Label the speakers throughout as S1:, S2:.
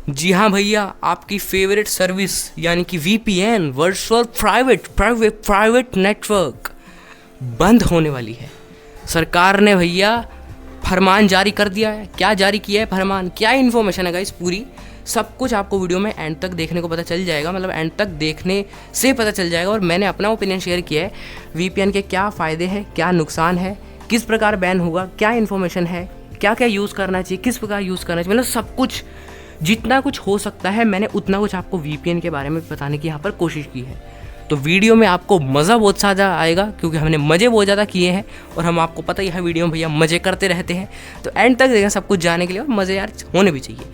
S1: जी हाँ भैया, आपकी फेवरेट सर्विस यानी कि वीपीएन वर्चुअल प्राइवेट नेटवर्क बंद होने वाली है। सरकार ने भैया फरमान जारी कर दिया है। क्या जारी किया है फरमान, क्या इन्फॉर्मेशन है गाइस, पूरी सब कुछ आपको वीडियो में एंड तक देखने को पता चल जाएगा, मतलब एंड तक देखने से पता चल जाएगा। और मैंने अपना ओपिनियन शेयर किया है वीपीएन के क्या फ़ायदे हैं, क्या नुकसान है, किस प्रकार बैन होगा, क्या इन्फॉर्मेशन है, क्या क्या यूज़ करना चाहिए, किस प्रकार यूज़ करना चाहिए, मतलब सब कुछ जितना कुछ हो सकता है मैंने उतना कुछ आपको वीपीएन के बारे में बताने की यहाँ पर कोशिश की है। तो वीडियो में आपको मज़ा बहुत ज़्यादा आएगा क्योंकि हमने मज़े बहुत ज़्यादा किए हैं और हम आपको पता ही है वीडियो में भैया मज़े करते रहते हैं। तो एंड तक देखें सब कुछ जाने के लिए, और मज़े यार होने भी चाहिए।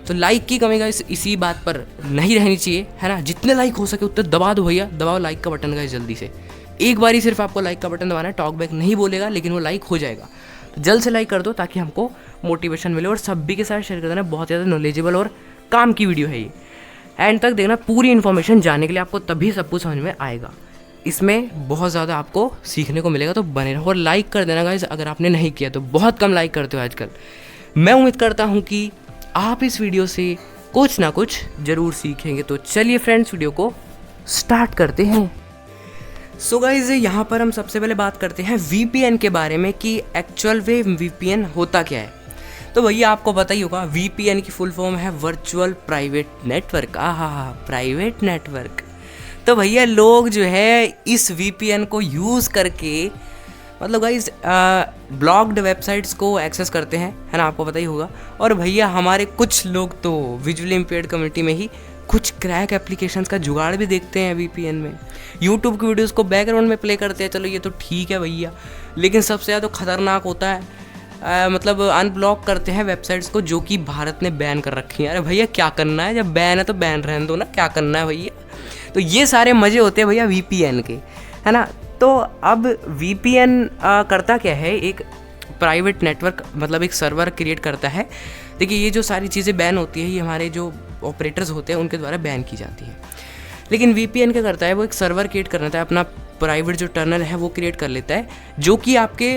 S1: तो लाइक की कमी का इसी बात पर नहीं रहनी चाहिए, है ना। जितने लाइक हो सके उतने दबा दो भैया, दबाओ लाइक का बटन गाइस जल्दी से। एक बार ही सिर्फ आपको लाइक का बटन दबाना है, टॉक बैक नहीं बोलेगा लेकिन वो लाइक हो जाएगा। तो जल्द से लाइक कर दो ताकि हमको मोटिवेशन मिले, और सभी के साथ शेयर कर देना। बहुत ज़्यादा नॉलेजेबल और काम की वीडियो है ये। एंड तक देखना, पूरी इन्फॉर्मेशन जानने के लिए आपको तभी सब कुछ समझ में आएगा। इसमें बहुत ज़्यादा आपको सीखने को मिलेगा, तो बने रहो और लाइक कर देना गाइस अगर आपने नहीं किया तो। बहुत कम लाइक करते हो आजकल। मैं उम्मीद करता हूँ कि आप इस वीडियो से कुछ ना कुछ ज़रूर सीखेंगे। तो चलिए फ्रेंड्स, वीडियो को स्टार्ट करते हैं। सो गाइस, यहाँ पर हम सबसे पहले बात करते हैं वीपीएन के बारे में कि एक्चुअल वे वीपीएन होता क्या है। तो भैया आपको पता ही होगा, वीपीएन की फुल फॉर्म है virtual private network. Private network. तो भैया लोग जो है इस वीपीएन को यूज़ करके, मतलब गाइस ब्लॉक्ड वेबसाइट्स को एक्सेस करते हैं, है ना, आपको पता ही होगा। और भैया हमारे कुछ लोग तो विजुअली इम्पेयर्ड कम्युनिटी में ही कुछ क्रैक एप्लीकेशंस का जुगाड़ भी देखते हैं वीपीएन में। यूट्यूब की वीडियोस को बैकग्राउंड में प्ले करते हैं, चलो ये तो ठीक है भैया, लेकिन सबसे ज़्यादा खतरनाक होता है मतलब अनब्लॉक करते हैं वेबसाइट्स को जो कि भारत ने बैन कर रखी हैं। अरे भैया क्या करना है, जब बैन है तो बैन रहने दो ना, क्या करना है भैया। तो ये सारे मज़े होते हैं भैया वीपीएन के, है ना। तो अब वीपीएन करता क्या है, एक प्राइवेट नेटवर्क मतलब एक सर्वर क्रिएट करता है। देखिए ये जो सारी चीज़ें बैन होती है ये हमारे जो ऑपरेटर्स होते हैं उनके द्वारा बैन की जाती है, लेकिन वीपीएन क्या करता है, वो एक सर्वर क्रिएट कर लेता है, अपना प्राइवेट जो टर्नल है वो क्रिएट कर लेता है, जो कि आपके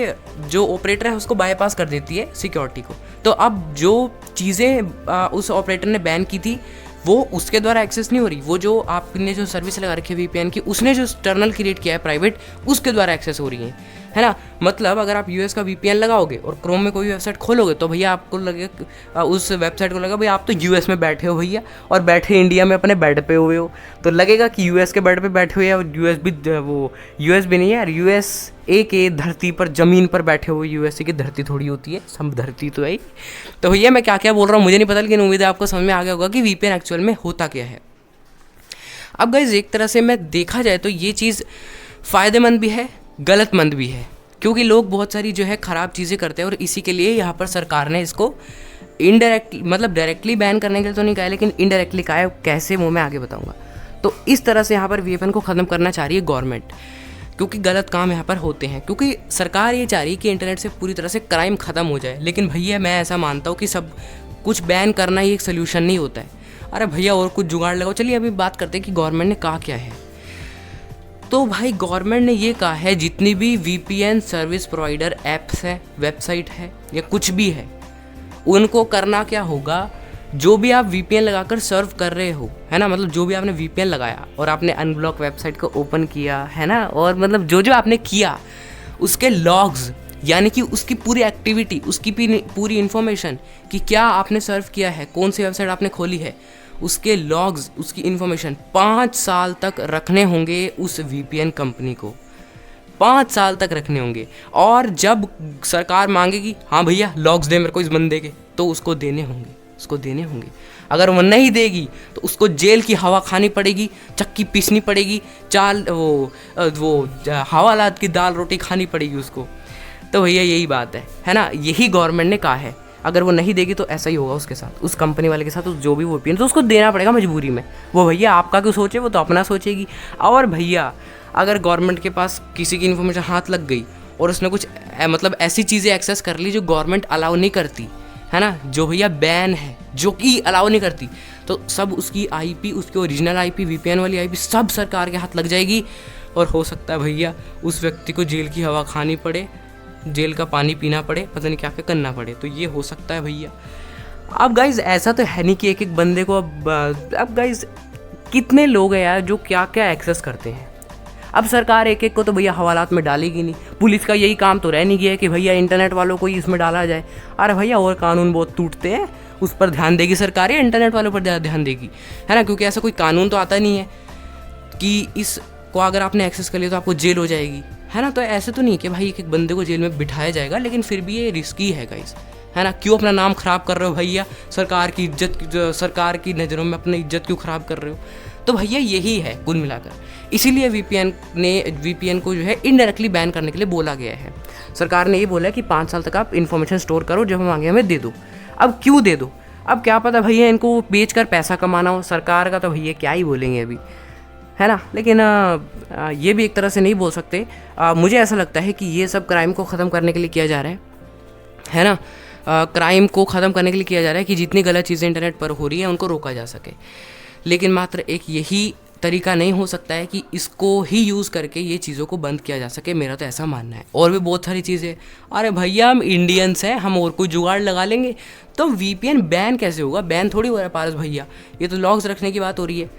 S1: जो ऑपरेटर है उसको बाईपास कर देती है सिक्योरिटी को। तो अब जो चीज़ें उस ऑपरेटर ने बैन की थी वो उसके द्वारा एक्सेस नहीं हो रही, वो जो आपने जो सर्विस लगा रखी है वीपीएन की, उसने जो टर्नल क्रिएट किया है प्राइवेट, उसके द्वारा एक्सेस हो रही है ना। मतलब अगर आप यूएस का वीपीएन लगाओगे और क्रोम में कोई वेबसाइट खोलोगे तो भैया आपको लगेगा, उस वेबसाइट को लगेगा भैया आप तो यूएस में बैठे हो भैया, और बैठे इंडिया में अपने बेड पे हुए हो, तो लगेगा कि यूएस के बेड पे बैठे हुए, और यूएस भी नहीं है यार, यूएसए के धरती पर ज़मीन पर बैठे हुए। यूएसए की धरती थोड़ी होती है, सब धरती तो है। तो भैया मैं क्या क्या बोल रहा हूँ मुझे नहीं पता, लेकिन उम्मीद है आपको समझ में आ गया होगा कि वीपीएन एक्चुअल में होता क्या है। अब गाइस एक तरह से मैं देखा जाए तो ये चीज़ फ़ायदेमंद भी है, गलतमंद भी है, क्योंकि लोग बहुत सारी जो है ख़राब चीज़ें करते हैं, और इसी के लिए यहाँ पर सरकार ने इसको इनडायरेक्टली, मतलब डायरेक्टली बैन करने के लिए तो नहीं कहा है, लेकिन इनडायरेक्टली कहा है। कैसे वो मैं आगे बताऊँगा। तो इस तरह से यहाँ पर वीपीएन को ख़त्म करना चाह रही है गवर्नमेंट, क्योंकि गलत काम यहाँ पर होते हैं, क्योंकि सरकार ये चाह रही है कि इंटरनेट से पूरी तरह से क्राइम ख़त्म हो जाए। लेकिन भैया मैं ऐसा मानता हूँ कि सब कुछ बैन करना ही एक सोल्यूशन नहीं होता है। अरे भैया और कुछ जुगाड़ लगाओ। चलिए अभी बात करते हैं कि गवर्नमेंट ने कहा क्या है। तो भाई गवर्नमेंट ने ये कहा है, जितनी भी वीपीएन सर्विस प्रोवाइडर ऐप्स है, वेबसाइट है या कुछ भी है, उनको करना क्या होगा, जो भी आप वीपीएन लगाकर सर्व कर रहे हो, है ना, मतलब जो भी आपने वीपीएन लगाया और आपने अनब्लॉक वेबसाइट को ओपन किया, है ना, और मतलब जो जो आपने किया उसके लॉग्स, यानी कि उसकी पूरी एक्टिविटी, उसकी पूरी इन्फॉर्मेशन कि क्या आपने सर्व किया है, कौन सी वेबसाइट आपने खोली है, उसके लॉग्स, उसकी इन्फॉर्मेशन 5 साल तक रखने होंगे उस वीपीएन कंपनी को। 5 साल तक रखने होंगे, और जब सरकार मांगेगी हाँ भैया लॉग्स दे मेरे को इस बंदे के, तो उसको देने होंगे। अगर वो नहीं देगी तो उसको जेल की हवा खानी पड़ेगी, चक्की पीसनी पड़ेगी, वो हवालात की दाल रोटी खानी पड़ेगी उसको। तो भैया यही बात है ना, यही गवर्नमेंट ने कहा है। अगर वो नहीं देगी तो ऐसा ही होगा उसके साथ, उस कंपनी वाले के साथ, उस जो भी वो वीपीएन, तो उसको देना पड़ेगा मजबूरी में। वो भैया आपका क्यों सोचे, वो तो अपना सोचेगी। और भैया अगर गवर्नमेंट के पास किसी की इन्फॉर्मेशन हाथ लग गई और उसने कुछ मतलब ऐसी चीज़ें एक्सेस कर ली जो गवर्नमेंट अलाउ नहीं करती, है ना, जो भैया बैन है, जो कि अलाउ नहीं करती, तो सब उसकी आईपी, उसकी ओरिजिनल आईपी, वीपीएन वाली आईपी सब सरकार के हाथ लग जाएगी। और हो सकता है भैया उस व्यक्ति को जेल की हवा खानी पड़े, जेल का पानी पीना पड़े, पता नहीं क्या क्या करना पड़े। तो ये हो सकता है भैया। अब गाइज ऐसा तो है नहीं कि एक एक बंदे को अब गाइज कितने लोग हैं यार जो क्या क्या एक्सेस करते हैं। अब सरकार एक एक को तो भैया हवालात में डालेगी नहीं, पुलिस का यही काम तो रह नहीं गया है कि भैया इंटरनेट वालों को ही इसमें डाला जाए। अरे भैया और कानून बहुत टूटते हैं, उस पर ध्यान देगी सरकार या इंटरनेट वालों पर ध्यान देगी, है ना, क्योंकि ऐसा कोई कानून तो आता नहीं है कि इसको अगर आपने एक्सेस कर लिया तो आपको जेल हो जाएगी, है ना। तो ऐसे तो नहीं कि भाई एक एक बंदे को जेल में बिठाया जाएगा, लेकिन फिर भी ये रिस्की है गाइस, है ना। क्यों अपना नाम ख़राब कर रहे हो भैया, सरकार की इज्जत, सरकार की नज़रों में अपनी इज्जत क्यों ख़राब कर रहे हो। तो भैया यही है कुल मिलाकर, इसीलिए वीपीएन को जो है इनडायरेक्टली बैन करने के लिए बोला गया है। सरकार ने ये बोला है कि 5 साल तक आप इन्फॉर्मेशन स्टोर करो, जब हम मांगे हमें दे दो। अब क्यों दे दो, अब क्या पता भैया इनको बेच कर पैसा कमाना हो, सरकार का तो भैया क्या ही बोलेंगे अभी, है ना। लेकिन ये भी एक तरह से नहीं बोल सकते। मुझे ऐसा लगता है कि ये सब क्राइम को ख़त्म करने के लिए किया जा रहा है ना। क्राइम को ख़त्म करने के लिए किया जा रहा है कि जितनी गलत चीज़ें इंटरनेट पर हो रही हैं उनको रोका जा सके। लेकिन मात्र एक यही तरीका नहीं हो सकता है कि इसको ही यूज़ करके ये चीज़ों को बंद किया जा सके, मेरा तो ऐसा मानना है। और भी बहुत सारी चीज़ें, अरे भैया हम इंडियंस हैं, हम और कोई जुगाड़ लगा लेंगे। तो वीपीएन बैन कैसे होगा, बैन थोड़ी हो रहा है पारस भैया, ये तो लॉग्स रखने की बात हो रही है।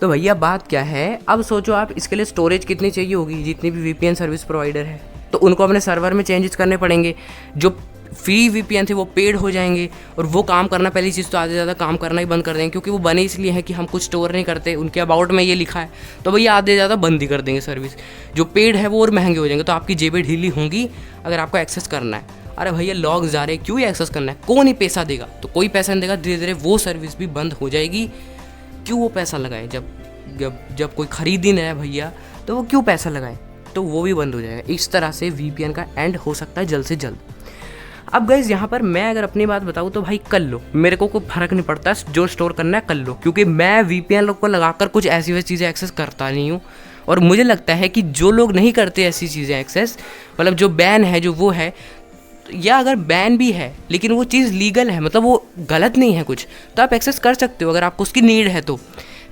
S1: तो भैया बात क्या है, अब सोचो आप इसके लिए स्टोरेज कितनी चाहिए होगी, जितनी भी वीपीएन सर्विस प्रोवाइडर है तो उनको अपने सर्वर में चेंजेस करने पड़ेंगे। जो फ्री वीपीएन थे वो पेड हो जाएंगे, और वो काम करना, पहली चीज़ तो आधे ज़्यादा काम करना ही बंद कर देंगे, क्योंकि वो बने इसलिए है कि हम कुछ स्टोर नहीं करते, उनके अबाउट में ये लिखा है। तो भैया आधे ज़्यादा बंद ही कर देंगे सर्विस। जो पेड है वो और महंगे हो जाएंगे, तो आपकी जेबें ढीली होंगी अगर आपको एक्सेस करना है। अरे भैया लॉग जा रहे हैं, क्यों ही एक्सेस करना है, कौन ही पैसा देगा, तो कोई पैसा नहीं देगा, धीरे धीरे वो सर्विस भी बंद हो जाएगी। क्यों वो पैसा लगाए, जब कोई खरीद ही नहीं है भैया, तो वो क्यों पैसा लगाए, तो वो भी बंद हो जाएगा। इस तरह से वीपीएन का एंड हो सकता है जल्द से जल्द। अब गाइस यहाँ पर मैं अगर अपनी बात बताऊँ तो भाई कर लो, मेरे को कोई फ़र्क नहीं पड़ता, जो स्टोर करना है कर लो, क्योंकि मैं वीपीएन को लगाकर कुछ ऐसी वैसी चीज़ें एक्सेस करता नहीं हूँ। और मुझे लगता है कि जो लोग नहीं करते ऐसी चीज़ें एक्सेस, मतलब जो बैन है जो वो है, या अगर बैन भी है लेकिन वो चीज़ लीगल है, मतलब वो गलत नहीं है कुछ, तो आप एक्सेस कर सकते हो अगर आपको उसकी नीड है तो,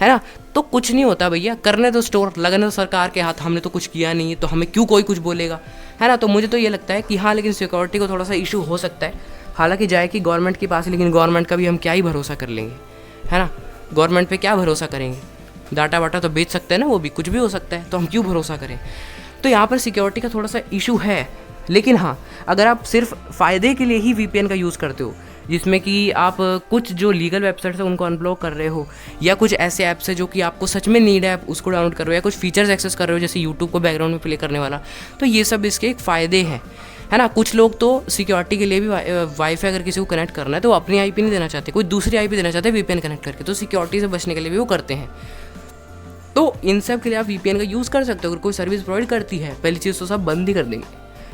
S1: है ना। तो कुछ नहीं होता भैया, करने तो स्टोर, लगने तो सरकार के हाथ, हमने तो कुछ किया नहीं है, तो हमें क्यों कोई कुछ बोलेगा, है ना। तो मुझे तो ये लगता है कि हाँ, लेकिन सिक्योरिटी को थोड़ा सा इशू हो सकता है, हालांकि जाए कि गवर्नमेंट के पास, लेकिन गवर्नमेंट का भी हम क्या ही भरोसा कर लेंगे, है ना। गवर्नमेंट पे क्या भरोसा करेंगे, डाटा वाटा तो बेच सकते हैं ना, वो भी कुछ भी हो सकता है, तो हम क्यों भरोसा करें। तो यहाँ पर सिक्योरिटी का थोड़ा सा इशू है। लेकिन हाँ, अगर आप सिर्फ फ़ायदे के लिए ही वीपीएन का यूज़ करते हो, जिसमें कि आप कुछ जो लीगल वेबसाइट्स है उनको अनब्लॉक कर रहे हो, या कुछ ऐसे ऐप्स है जो कि आपको सच में नीड है आप उसको डाउनलोड कर रहे हो, या कुछ फीचर्स एक्सेस कर रहे हो जैसे यूट्यूब को बैकग्राउंड में प्ले करने वाला, तो ये सब इसके एक फ़ायदे हैं, है ना। कुछ लोग तो सिक्योरिटी के लिए भी वाईफाई अगर किसी को कनेक्ट करना है तो वो अपनी आईपी नहीं देना चाहते, कोई दूसरी आईपी देना चाहते हैं वीपीएन कनेक्ट करके, तो सिक्योरिटी से बचने के लिए भी वो करते हैं। तो इन सब के लिए आप वीपीएन का यूज़ कर सकते हो। अगर कोई सर्विस प्रोवाइड करती है, पहली चीज़ तो सब बंद ही कर देंगे,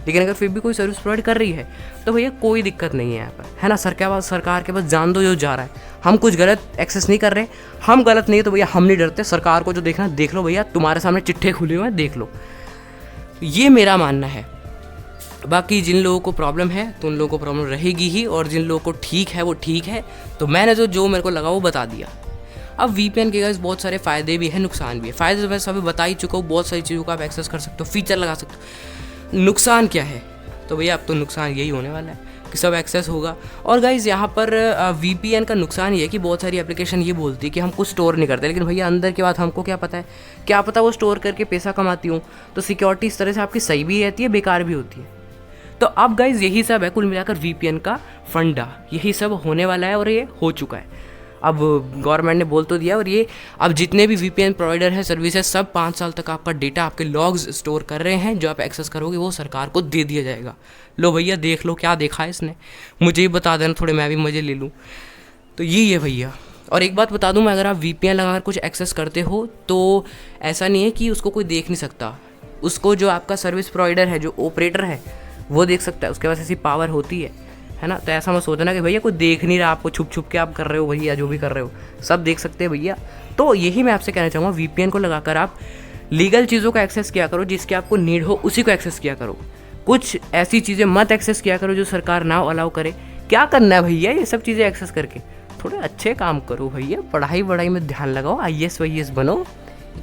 S1: लेकिन अगर फिर भी कोई सर्विस प्रोवाइड कर रही है तो भैया कोई दिक्कत नहीं है यहाँ पर, है ना। सरकार के पास जान दो जो जा रहा है, हम कुछ गलत एक्सेस नहीं कर रहे, हम गलत नहीं है तो भैया हम नहीं डरते, सरकार को जो देखना देख लो भैया, तुम्हारे सामने चिट्ठे खुले हुए हैं देख लो, ये मेरा मानना है। बाकी जिन लोगों को प्रॉब्लम है तो उन लोगों को प्रॉब्लम रहेगी ही, और जिन लोगों को ठीक है वो ठीक है। तो मैंने जो मेरे को लगा वो बता दिया। अब वीपीएन के गाइस बहुत सारे फ़ायदे भी हैं, नुकसान भी है। फ़ायदे तो मैं सभी बता ही चुका हूँ, बहुत सारी चीज़ों को आप एक्सेस कर सकते हो, फीचर लगा सकते हो। नुकसान क्या है, तो भैया अब तो नुकसान यही होने वाला है कि सब एक्सेस होगा। और गाइज़ यहाँ पर वीपीएन का नुकसान ये है कि बहुत सारी एप्लीकेशन ये बोलती है कि हम कुछ स्टोर नहीं करते, लेकिन भैया अंदर की बात हमको क्या पता है, क्या पता वो स्टोर करके पैसा कमाती हूँ। तो सिक्योरिटी इस तरह से आपकी सही भी रहती है, बेकार भी होती है। तो अब गाइज़ यही सब है कुल मिलाकर वीपीएन का फंडा, यही सब होने वाला है और ये हो चुका है। अब गवर्नमेंट ने बोल तो दिया, और ये अब जितने भी वीपीएन प्रोवाइडर है, सर्विसेज, सब 5 साल तक आपका डेटा, आपके लॉग्स स्टोर कर रहे हैं, जो आप एक्सेस करोगे वो सरकार को दे दिया जाएगा। लो भैया देख लो क्या देखा है इसने, मुझे ही बता देना, थोड़े मैं भी मज़े ले लूँ। तो यही है भैया। और एक बात बता दूँ मैं, अगर आप वीपीएन लगाकर कुछ एक्सेस करते हो तो ऐसा नहीं है कि उसको कोई देख नहीं सकता, उसको जो आपका सर्विस प्रोवाइडर है, जो ऑपरेटर है, वो देख सकता है, उसके पास ऐसी पावर होती है ना। तो ऐसा मत सोचना कि भैया कोई देख नहीं रहा आपको, छुप छुप के आप कर रहे हो भैया, जो भी कर रहे हो सब देख सकते हैं भैया। तो यही मैं आपसे कहना चाहूँगा, वीपीएन को लगाकर आप लीगल चीज़ों का एक्सेस किया करो, जिसकी आपको नीड हो उसी को एक्सेस किया करो। कुछ ऐसी चीज़ें मत एक्सेस किया करो जो सरकार ना अलाउ करे। क्या करना है भैया ये सब चीज़ें एक्सेस करके, थोड़े अच्छे काम करो भैया, पढ़ाई में ध्यान लगाओ, IAS बनो।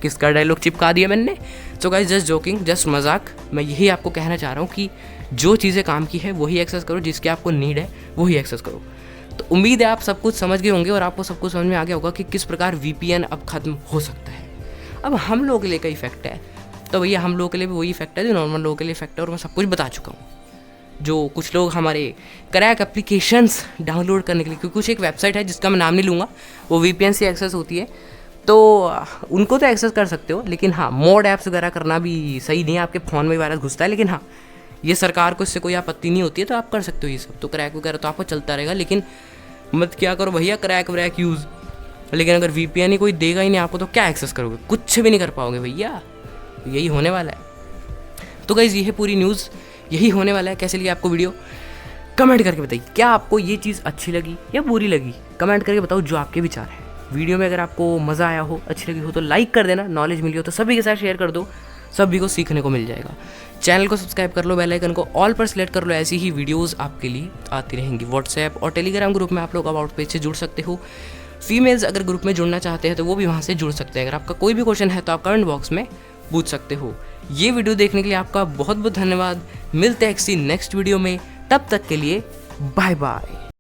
S1: किसका डायलॉग चिपका दिया मैंने। So guys just joking, just मजाक। मैं यही आपको कहना चाह रहा हूँ कि जो चीज़ें काम की है वही एक्सेस करो, जिसकी आपको नीड है वही एक्सेस करो। तो उम्मीद है आप सब कुछ समझ गए होंगे और आपको सब कुछ समझ में आ गया होगा कि किस प्रकार VPN अब ख़त्म हो सकता है। अब हम लोगों के लिए का इफेक्ट है, तो भैया हम लोगों के लिए भी वही इफेक्ट है जो नॉर्मल लोगों के लिए इफेक्ट है, और मैं सब कुछ बता चुका हूँ। जो कुछ लोग हमारे क्रैक एप्लीकेशंस डाउनलोड करने के लिए, क्योंकि कुछ एक वेबसाइट है जिसका मैं नाम नहीं लूँगा, वो VPN से एक्सेस होती है, तो उनको तो एक्सेस कर सकते हो, लेकिन हाँ मोड ऐप्स वगैरह करना भी सही नहीं है, आपके फ़ोन में वायरस घुसता है। लेकिन हाँ ये सरकार को इससे कोई आपत्ति नहीं होती है, तो आप कर सकते हो ये सब। तो क्रैक वगैरह तो आपको चलता रहेगा, लेकिन मत क्या करो भैया क्रैक व्रैक यूज़। लेकिन अगर VPN ही कोई देगा ही नहीं आपको, तो क्या एक्सेस करोगे, कुछ भी नहीं कर पाओगे भैया, यही होने वाला है। तो गाइस ये है पूरी न्यूज़, यही होने वाला है। कैसे लगी आपको वीडियो कमेंट करके बताइए, क्या आपको ये चीज़ अच्छी लगी या बुरी लगी, कमेंट करके बताओ जो आपके विचार हैं। वीडियो में अगर आपको मज़ा आया हो, अच्छी लगी हो तो लाइक कर देना, नॉलेज मिली हो तो सभी के साथ शेयर कर दो, सभी को सीखने को मिल जाएगा। चैनल को सब्सक्राइब कर लो, बेल आइकन को ऑल पर सेलेक्ट कर लो, ऐसी ही वीडियोस आपके लिए आती रहेंगी। व्हाट्सएप और टेलीग्राम ग्रुप में आप लोग अबाउट पेज से जुड़ सकते हो। फीमेल्स अगर ग्रुप में जुड़ना चाहते हैं तो वो भी वहाँ से जुड़ सकते हैं। अगर आपका कोई भी क्वेश्चन है तो आप कमेंट बॉक्स में पूछ सकते हो। ये वीडियो देखने के लिए आपका बहुत बहुत धन्यवाद। मिलते हैं किसी नेक्स्ट वीडियो में, तब तक के लिए बाय बाय।